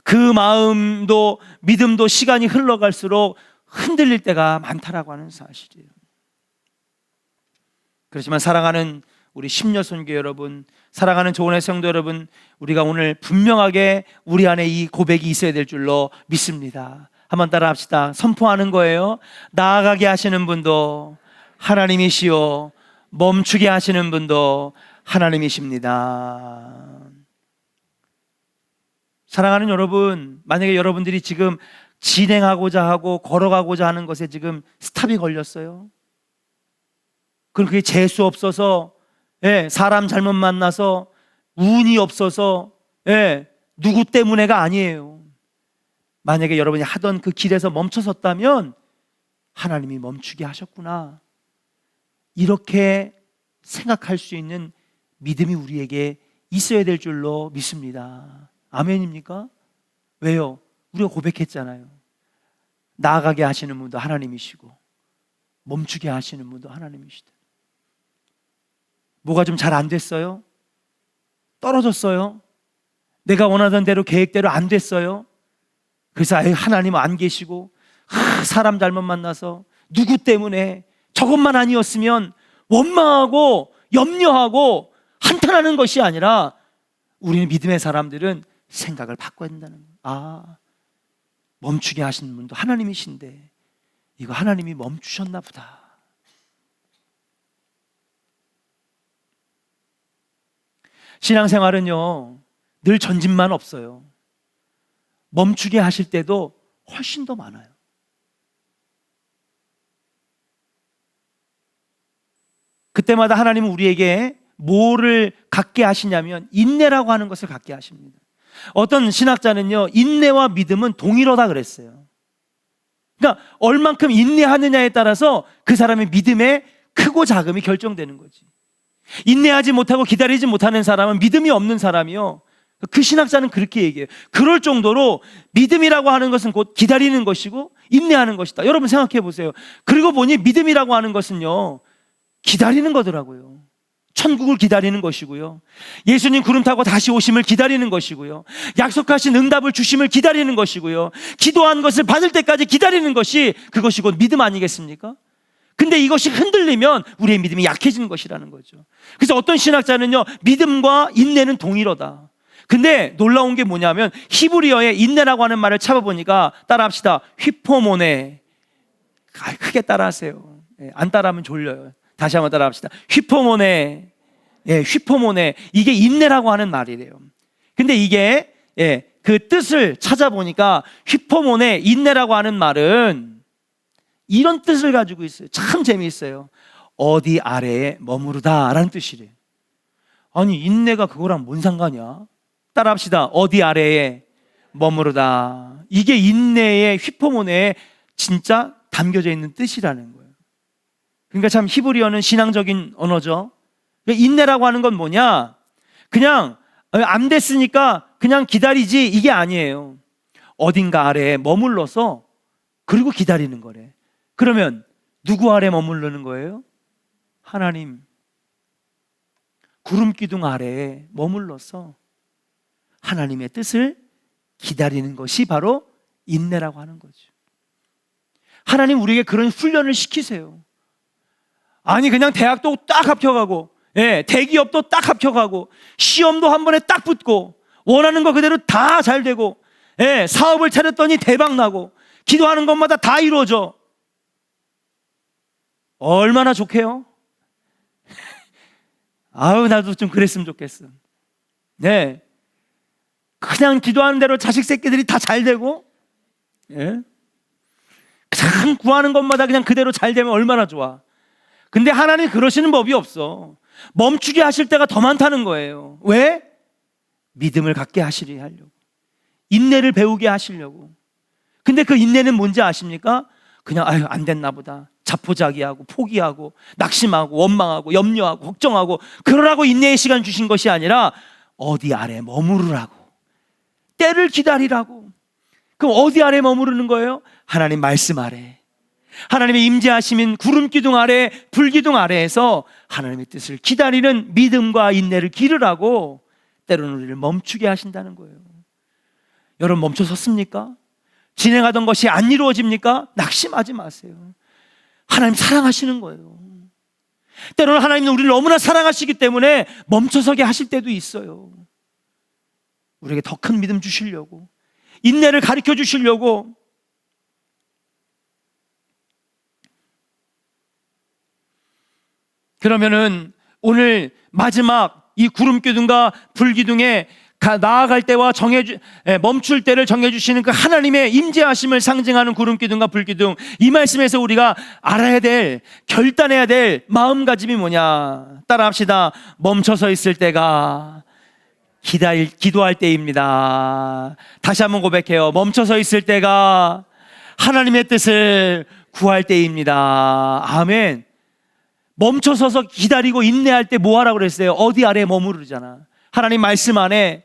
그 마음도 믿음도 시간이 흘러갈수록 흔들릴 때가 많다라고 하는 사실이에요. 그렇지만 사랑하는 우리 심려선교 여러분, 사랑하는 조은의 성도 여러분, 우리가 오늘 분명하게 우리 안에 이 고백이 있어야 될 줄로 믿습니다. 한번 따라 합시다. 선포하는 거예요. 나아가게 하시는 분도 하나님이시오, 멈추게 하시는 분도 하나님이십니다. 사랑하는 여러분, 만약에 여러분들이 지금 진행하고자 하고 걸어가고자 하는 것에 지금 스탑이 걸렸어요. 그럼 그게 재수 없어서, 사람 잘못 만나서, 운이 없어서, 누구 때문에가 아니에요. 만약에 여러분이 하던 그 길에서 멈춰섰다면 하나님이 멈추게 하셨구나, 이렇게 생각할 수 있는 믿음이 우리에게 있어야 될 줄로 믿습니다. 아멘입니까? 왜요? 우리가 고백했잖아요. 나아가게 하시는 분도 하나님이시고 멈추게 하시는 분도 하나님이시다. 뭐가 좀 잘 안 됐어요? 떨어졌어요? 내가 원하던 대로 계획대로 안 됐어요? 그래서 하나님 안 계시고 사람 잘못 만나서 누구 때문에 저것만 아니었으면 원망하고 염려하고 한탄하는 것이 아니라 우리는 믿음의 사람들은 생각을 바꿔야 된다는 거예요. 멈추게 하시는 분도 하나님이신데 이거 하나님이 멈추셨나 보다. 신앙생활은요 늘 전진만 없어요. 멈추게 하실 때도 훨씬 더 많아요. 그때마다 하나님은 우리에게 뭐를 갖게 하시냐면 인내라고 하는 것을 갖게 하십니다. 어떤 신학자는요 인내와 믿음은 동일하다 그랬어요. 그러니까 얼만큼 인내하느냐에 따라서 그 사람의 믿음의 크고 작음이 결정되는 거지. 인내하지 못하고 기다리지 못하는 사람은 믿음이 없는 사람이요. 그 신학자는 그렇게 얘기해요. 그럴 정도로 믿음이라고 하는 것은 곧 기다리는 것이고 인내하는 것이다. 여러분 생각해 보세요. 그리고 보니 믿음이라고 하는 것은요 기다리는 거더라고요. 천국을 기다리는 것이고요, 예수님 구름 타고 다시 오심을 기다리는 것이고요, 약속하신 응답을 주심을 기다리는 것이고요, 기도한 것을 받을 때까지 기다리는 것이 그것이 곧 믿음 아니겠습니까? 근데 이것이 흔들리면 우리의 믿음이 약해지는 것이라는 거죠. 그래서 어떤 신학자는요 믿음과 인내는 동일하다. 근데 놀라운 게 뭐냐면 히브리어에 인내라고 하는 말을 찾아보니까, 따라합시다. 휘포모네. 크게 따라하세요. 안 따라하면 졸려요. 다시 한번 따라합시다. 휘포모네. 휘포모네. 이게 인내라고 하는 말이래요. 근데 이게 그 뜻을 찾아보니까 휘포모네, 인내라고 하는 말은 이런 뜻을 가지고 있어요. 참 재미있어요. 어디 아래에 머무르다 라는 뜻이래요. 아니 인내가 그거랑 뭔 상관이야? 따라합시다. 어디 아래에 머무르다. 이게 인내의 휘포모네에 진짜 담겨져 있는 뜻이라는 거예요. 그러니까 참 히브리어는 신앙적인 언어죠. 인내라고 하는 건 뭐냐? 그냥 안 됐으니까 그냥 기다리지, 이게 아니에요. 어딘가 아래에 머물러서 그리고 기다리는 거래. 그러면 누구 아래 머무르는 거예요? 하나님. 구름 기둥 아래에 머물러서 하나님의 뜻을 기다리는 것이 바로 인내라고 하는 거죠. 하나님 우리에게 그런 훈련을 시키세요. 아니 그냥 대학도 딱 합격하고, 대기업도 딱 합격하고, 시험도 한 번에 딱 붙고, 원하는 거 그대로 다 잘 되고, 사업을 차렸더니 대박 나고, 기도하는 것마다 다 이루어져. 얼마나 좋게요? 아우 나도 좀 그랬으면 좋겠어. 그냥 기도하는 대로 자식 새끼들이 다 잘 되고, 참 구하는 것마다 그냥 그대로 잘 되면 얼마나 좋아. 근데 하나님 그러시는 법이 없어. 멈추게 하실 때가 더 많다는 거예요. 왜? 믿음을 갖게 하시리 하려고, 인내를 배우게 하시려고. 근데 그 인내는 뭔지 아십니까? 그냥 아유 안 됐나 보다, 자포자기하고 포기하고 낙심하고 원망하고 염려하고 걱정하고 그러라고 인내의 시간 주신 것이 아니라 어디 아래 머무르라고, 때를 기다리라고. 그럼 어디 아래 머무르는 거예요? 하나님 말씀 아래, 하나님의 임재하심인 구름 기둥 아래, 불 기둥 아래에서 하나님의 뜻을 기다리는 믿음과 인내를 기르라고 때로는 우리를 멈추게 하신다는 거예요. 여러분 멈춰 섰습니까? 진행하던 것이 안 이루어집니까? 낙심하지 마세요. 하나님 사랑하시는 거예요. 때로는 하나님은 우리를 너무나 사랑하시기 때문에 멈춰서게 하실 때도 있어요. 우리에게 더 큰 믿음 주시려고, 인내를 가르쳐 주시려고. 그러면은 오늘 마지막 이 구름 기둥과 불 기둥에 나아갈 때와 멈출 때를 정해주시는 그 하나님의 임재하심을 상징하는 구름 기둥과 불 기둥, 이 말씀에서 우리가 알아야 될, 결단해야 될 마음가짐이 뭐냐? 따라합시다. 멈춰서 있을 때가 기도할 때입니다. 다시 한번 고백해요. 멈춰서 있을 때가 하나님의 뜻을 구할 때입니다. 아멘. 멈춰서서 기다리고 인내할 때 뭐 하라고 그랬어요? 어디 아래에 머무르잖아. 하나님 말씀 안에,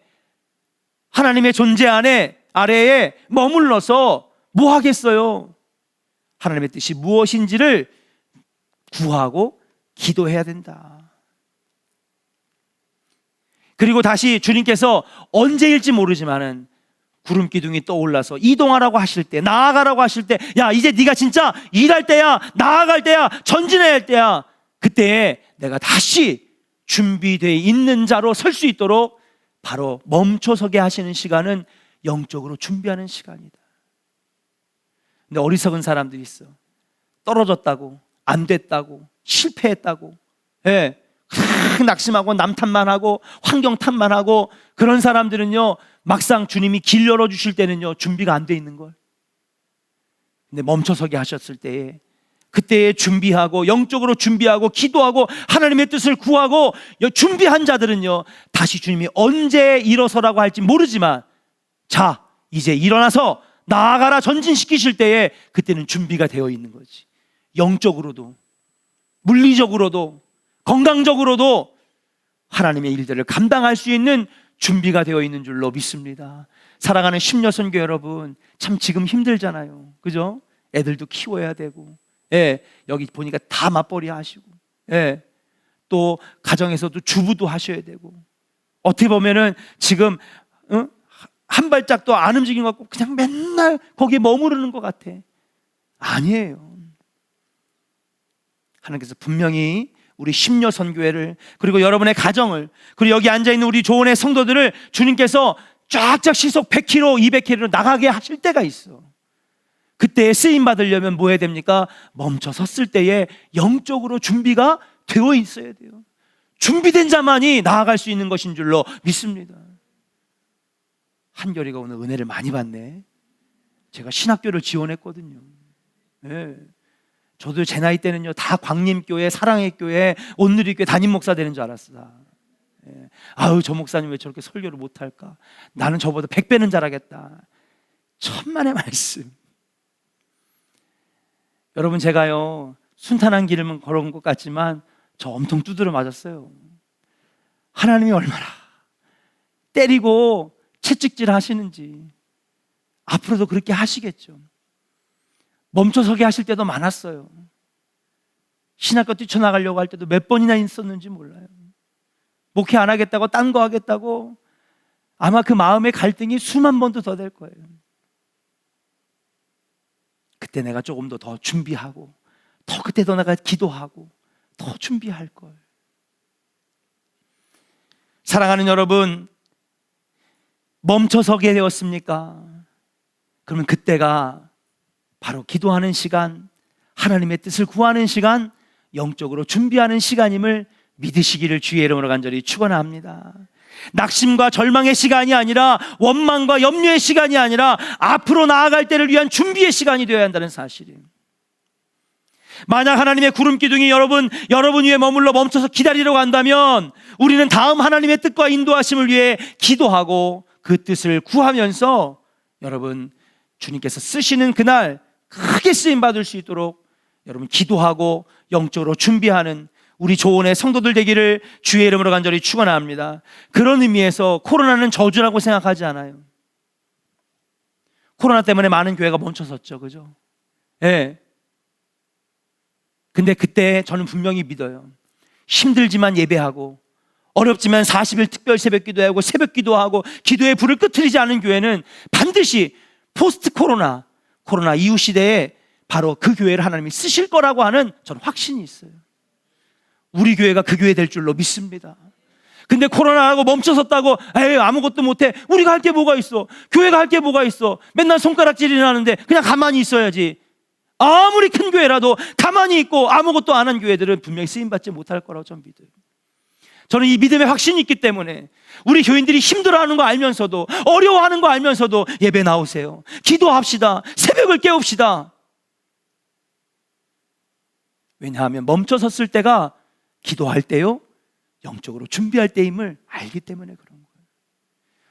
하나님의 존재 안에, 아래에 머물러서 뭐 하겠어요? 하나님의 뜻이 무엇인지를 구하고 기도해야 된다. 그리고 다시 주님께서 언제일지 모르지만은 구름 기둥이 떠올라서 이동하라고 하실 때, 나아가라고 하실 때, 야 이제 네가 진짜 일할 때야, 나아갈 때야, 전진해야 할 때야, 그때에 내가 다시 준비되어 있는 자로 설 수 있도록 바로 멈춰서게 하시는 시간은 영적으로 준비하는 시간이다. 근데 어리석은 사람들이 있어. 떨어졌다고, 안 됐다고, 실패했다고, 낙심하고 남 탓만 하고 환경 탓만 하고, 그런 사람들은요 막상 주님이 길 열어주실 때는요 준비가 안 돼 있는 걸. 근데 멈춰서게 하셨을 때에, 그때에 준비하고 영적으로 준비하고 기도하고 하나님의 뜻을 구하고 준비한 자들은요 다시 주님이 언제 일어서라고 할지 모르지만, 자 이제 일어나서 나아가라 전진시키실 때에 그때는 준비가 되어 있는 거지. 영적으로도 물리적으로도 건강적으로도 하나님의 일들을 감당할 수 있는 준비가 되어 있는 줄로 믿습니다. 사랑하는 심려선교 여러분, 참 지금 힘들잖아요. 그죠? 애들도 키워야 되고, 여기 보니까 다 맞벌이 하시고, 또 가정에서도 주부도 하셔야 되고, 어떻게 보면은 지금 한 발짝도 안 움직인 것 같고 그냥 맨날 거기에 머무르는 것 같아. 아니에요. 하나님께서 분명히 우리 심려선교회를, 그리고 여러분의 가정을, 그리고 여기 앉아있는 우리 조은의 성도들을 주님께서 쫙쫙 시속 100km, 200km로 나가게 하실 때가 있어. 그때에 쓰임 받으려면 뭐 해야 됩니까? 멈춰 섰을 때에 영적으로 준비가 되어 있어야 돼요. 준비된 자만이 나아갈 수 있는 것인 줄로 믿습니다. 한결이가 오늘 은혜를 많이 받네. 제가 신학교를 지원했거든요. 저도 제 나이 때는요 다 광림교회, 사랑의 교회, 온누리교회 담임 목사 되는 줄 알았어. 아유 저 목사님 왜 저렇게 설교를 못할까? 나는 저보다 100배는 잘하겠다. 천만의 말씀. 여러분 제가요 순탄한 길을 걸어온 것 같지만 저 엄청 두드려 맞았어요. 하나님이 얼마나 때리고 채찍질 하시는지. 앞으로도 그렇게 하시겠죠. 멈춰서게 하실 때도 많았어요. 신학교 뛰쳐나가려고 할 때도 몇 번이나 있었는지 몰라요. 목회 안 하겠다고 딴 거 하겠다고 아마 그 마음의 갈등이 수만 번도 더 될 거예요. 그때 내가 조금 더 준비하고 더 그때 더 내가 기도하고 더 준비할 걸. 사랑하는 여러분, 멈춰서게 되었습니까? 그러면 그때가 바로 기도하는 시간, 하나님의 뜻을 구하는 시간, 영적으로 준비하는 시간임을 믿으시기를 주의 이름으로 간절히 축원합니다. 낙심과 절망의 시간이 아니라 원망과 염려의 시간이 아니라 앞으로 나아갈 때를 위한 준비의 시간이 되어야 한다는 사실이에요. 만약 하나님의 구름 기둥이 여러분 위에 머물러 멈춰서 기다리려고 한다면 우리는 다음 하나님의 뜻과 인도하심을 위해 기도하고 그 뜻을 구하면서 여러분 주님께서 쓰시는 그날 크게 쓰임 받을 수 있도록 여러분 기도하고 영적으로 준비하는 우리 조원의 성도들 되기를 주의 이름으로 간절히 축원합니다. 그런 의미에서 코로나는 저주라고 생각하지 않아요. 코로나 때문에 많은 교회가 멈춰섰죠, 그죠? 예. 근데 그때 저는 분명히 믿어요. 힘들지만 예배하고 어렵지만 40일 특별 새벽 기도하고 새벽 기도하고 기도의 불을 끄트리지 않은 교회는 반드시 포스트 코로나 이후 시대에 바로 그 교회를 하나님이 쓰실 거라고 하는 저는 확신이 있어요. 우리 교회가 그 교회 될 줄로 믿습니다. 근데 코로나라고 멈춰섰다고 에이 아무것도 못해. 우리가 할 게 뭐가 있어? 교회가 할 게 뭐가 있어? 맨날 손가락질이나 하는데 그냥 가만히 있어야지. 아무리 큰 교회라도 가만히 있고 아무것도 안 한 교회들은 분명히 쓰임받지 못할 거라고 저는 믿어요. 저는 이 믿음에 확신이 있기 때문에 우리 교인들이 힘들어하는 거 알면서도 어려워하는 거 알면서도 예배 나오세요. 기도합시다. 새벽을 깨웁시다. 왜냐하면 멈춰섰을 때가 기도할 때요, 영적으로 준비할 때임을 알기 때문에 그런 거예요.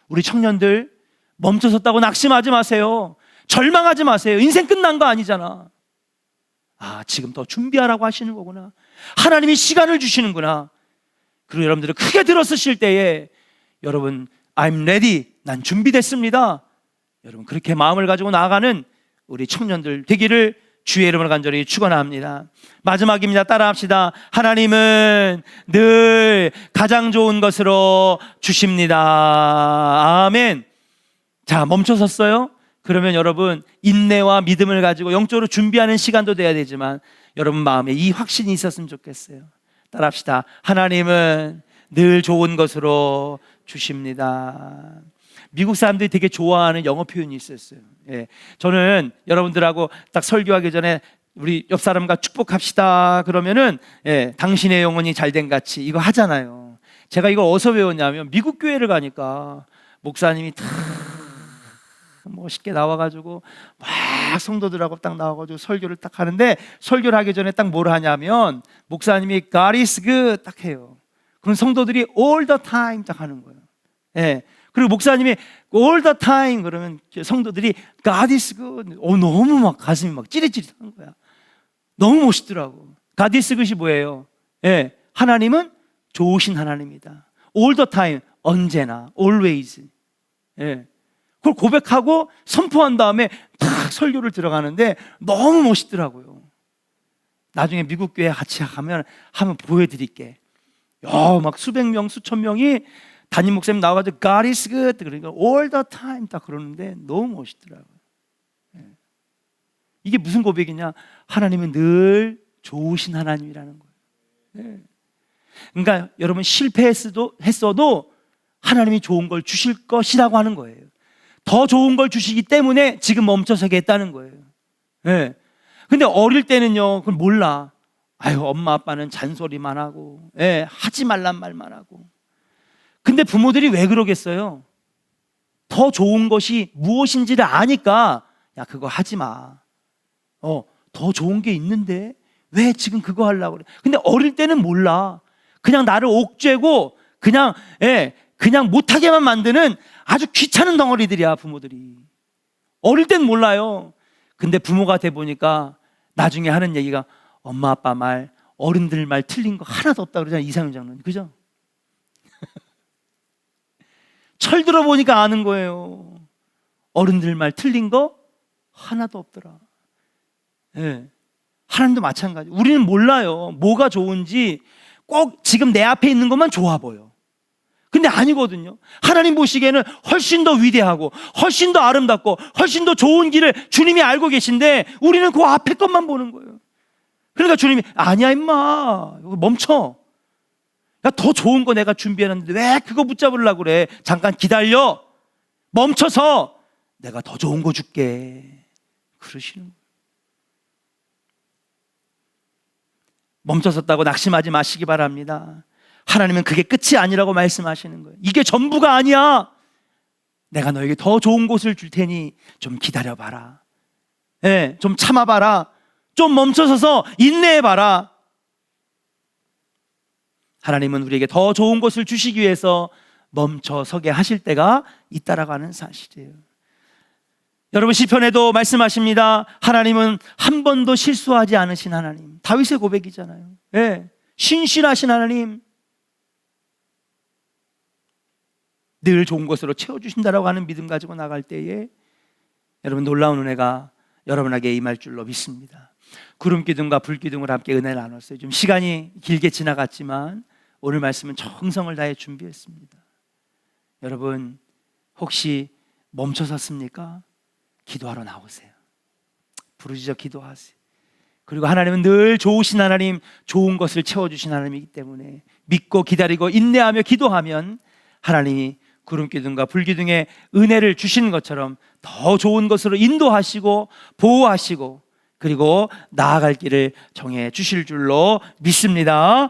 우리 청년들 멈춰섰다고 낙심하지 마세요. 절망하지 마세요. 인생 끝난 거 아니잖아. 아, 지금 더 준비하라고 하시는 거구나. 하나님이 시간을 주시는구나. 그리고 여러분들이 크게 들었으실 때에 여러분 I'm ready, 난 준비됐습니다. 여러분 그렇게 마음을 가지고 나아가는 우리 청년들 되기를 주의 이름으로 간절히 축원합니다. 마지막입니다. 따라합시다. 하나님은 늘 가장 좋은 것으로 주십니다. 아멘. 자, 멈춰섰어요? 그러면 여러분 인내와 믿음을 가지고 영적으로 준비하는 시간도 돼야 되지만 여러분 마음에 이 확신이 있었으면 좋겠어요. 따라합시다. 하나님은 늘 좋은 것으로 주십니다. 미국 사람들이 되게 좋아하는 영어 표현이 있었어요. 예. 저는 여러분들하고 딱 설교하기 전에 우리 옆 사람과 축복합시다 그러면은 당신의 영혼이 잘된 같이 이거 하잖아요. 제가 이걸 어디서 배웠냐면 미국 교회를 가니까 목사님이 다 멋있게 나와가지고 막 성도들하고 딱 나와가지고 설교를 딱 하는데 설교를 하기 전에 딱 뭘 하냐면 목사님이 God is good 딱 해요. 그럼 성도들이 all the time 딱 하는 거예요. 예. 그리고 목사님이 all the time 그러면 성도들이 God is good. 너무 막 가슴이 막 찌릿찌릿한 거야. 너무 멋있더라고. God is good이 뭐예요? 예. 하나님은 좋으신 하나님이다. all the time 언제나 always. 예. 그걸 고백하고 선포한 다음에 탁 설교를 들어가는데 너무 멋있더라고요. 나중에 미국 교회 같이 가면 한번 보여드릴게. 막 수백 명, 수천 명이 담임 목사님 나와가지고 God is good 그러니까 all the time 딱 그러는데 너무 멋있더라고요. 이게 무슨 고백이냐? 하나님은 늘 좋으신 하나님이라는 거예요. 그러니까 여러분 실패했어도 하나님이 좋은 걸 주실 것이라고 하는 거예요. 더 좋은 걸 주시기 때문에 지금 멈춰서게 했다는 거예요. 근데 어릴 때는요, 그걸 몰라. 아유, 엄마 아빠는 잔소리만 하고, 하지 말란 말만 하고. 근데 부모들이 왜 그러겠어요? 더 좋은 것이 무엇인지를 아니까, 야, 그거 하지 마. 더 좋은 게 있는데 왜 지금 그거 하려고 그래? 근데 어릴 때는 몰라. 그냥 나를 옥죄고 그냥 못하게만 만드는 아주 귀찮은 덩어리들이야, 부모들이. 어릴 땐 몰라요. 근데 부모가 돼 보니까 나중에 하는 얘기가 엄마 아빠 말, 어른들 말 틀린 거 하나도 없다 그러잖아요, 이상윤 장로님. 그죠? 철 들어보니까 아는 거예요. 어른들 말 틀린 거 하나도 없더라. 예. 하나님도 마찬가지. 우리는 몰라요. 뭐가 좋은지. 꼭 지금 내 앞에 있는 것만 좋아 보여. 근데 아니거든요. 하나님 보시기에는 훨씬 더 위대하고 훨씬 더 아름답고 훨씬 더 좋은 길을 주님이 알고 계신데 우리는 그 앞에 것만 보는 거예요. 그러니까 주님이 아니야 임마 멈춰. 야, 더 좋은 거 내가 준비해놨는데 왜 그거 붙잡으려고 그래. 잠깐 기다려. 멈춰서 내가 더 좋은 거 줄게. 그러시는 거예요. 멈춰섰다고 낙심하지 마시기 바랍니다. 하나님은 그게 끝이 아니라고 말씀하시는 거예요. 이게 전부가 아니야. 내가 너에게 더 좋은 곳을 줄 테니 좀 기다려봐라. 예, 좀 참아봐라. 좀 멈춰서서 인내해봐라. 하나님은 우리에게 더 좋은 것을 주시기 위해서 멈춰서게 하실 때가 있다라고 하는 사실이에요. 여러분 시편에도 말씀하십니다. 하나님은 한 번도 실수하지 않으신 하나님. 다윗의 고백이잖아요. 예, 신실하신 하나님. 늘 좋은 것으로 채워주신다라고 하는 믿음 가지고 나갈 때에 여러분 놀라운 은혜가 여러분에게 임할 줄로 믿습니다. 구름 기둥과 불 기둥을 함께 은혜를 나눴어요. 좀 시간이 길게 지나갔지만 오늘 말씀은 정성을 다해 준비했습니다. 여러분 혹시 멈춰섰습니까? 기도하러 나오세요. 부르짖어 기도하세요. 그리고 하나님은 늘 좋으신 하나님, 좋은 것을 채워주신 하나님이기 때문에 믿고 기다리고 인내하며 기도하면 하나님이 구름 기둥과 불 기둥의 은혜를 주시는 것처럼 더 좋은 것으로 인도하시고 보호하시고 그리고 나아갈 길을 정해 주실 줄로 믿습니다.